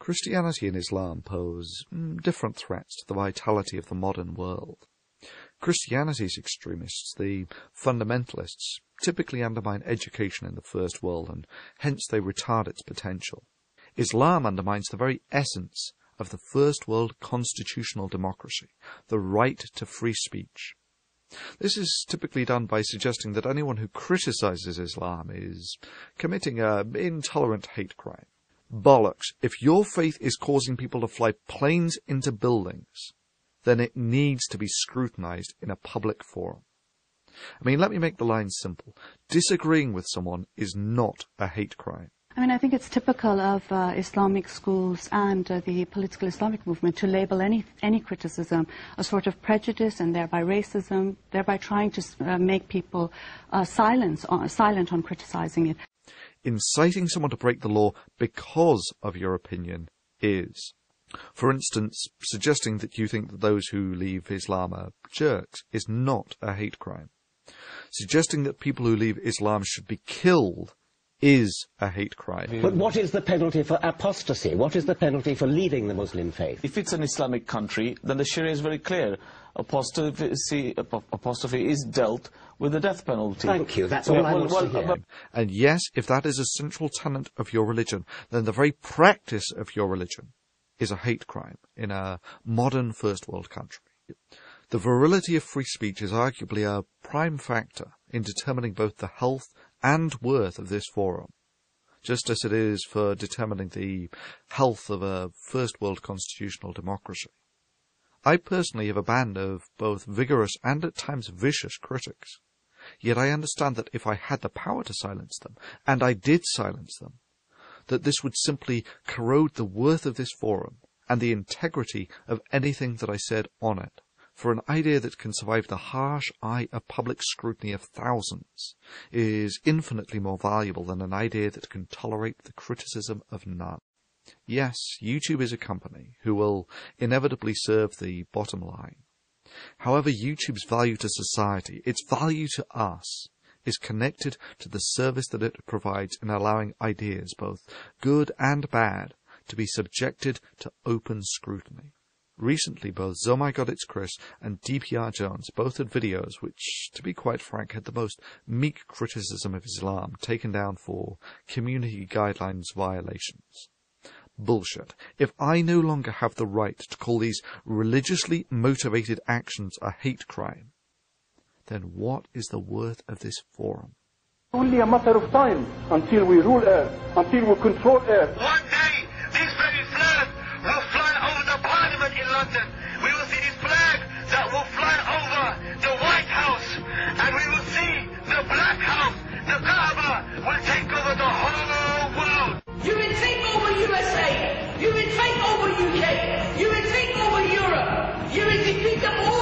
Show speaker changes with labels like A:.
A: Christianity and Islam pose different threats to the vitality of the modern world. Christianity's extremists, the fundamentalists, typically undermine education in the First World, and hence they retard its potential. Islam undermines the very essence of the First World constitutional democracy, the right to free speech. This is typically done by suggesting that anyone who criticizes Islam is committing an intolerant hate crime. Bollocks. If your faith is causing people to fly planes into buildings, then it needs to be scrutinized in a public forum. I mean, let me make the line simple. Disagreeing with someone is not a hate crime.
B: I mean, I think it's typical of Islamic schools and the political Islamic movement to label any criticism a sort of prejudice and thereby racism, thereby trying to make people silent on criticizing it.
A: Inciting someone to break the law because of your opinion is. For instance, suggesting that you think that those who leave Islam are jerks is not a hate crime. Suggesting that people who leave Islam should be killed is a hate crime.
C: But what is the penalty for apostasy? What is the penalty for leaving the Muslim faith?
D: If it's an Islamic country, then the Sharia is very clear. Apostasy is dealt with the death penalty.
C: Thank you, that's all I want to hear.
A: And yes, if that is a central tenet of your religion, then the very practice of your religion is a hate crime in a modern first world country. The virility of free speech is arguably a prime factor in determining both the health and worth of this forum, just as it is for determining the health of a first world constitutional democracy. I personally have a band of both vigorous and at times vicious critics, yet I understand that if I had the power to silence them, and I did silence them, that this would simply corrode the worth of this forum and the integrity of anything that I said on it. For an idea that can survive the harsh eye of public scrutiny of thousands is infinitely more valuable than an idea that can tolerate the criticism of none. Yes, YouTube is a company who will inevitably serve the bottom line. However, YouTube's value to society, its value to us, is connected to the service that it provides in allowing ideas, both good and bad, to be subjected to open scrutiny. Recently, both Oh My God It's Chris and DPR Jones both had videos which, to be quite frank, had the most meek criticism of Islam taken down for community guidelines violations. Bullshit. If I no longer have the right to call these religiously motivated actions a hate crime, then what is the worth of this forum?
E: Only a matter of time until we rule Earth, until we control Earth.
F: One day, this very flag will fly over the Parliament in London. We will see this flag that will fly over the White House, and we will see the Black House. The Kaaba will take over the whole world.
G: You will take over USA. You will take over UK. You will take over Europe. You will defeat them all.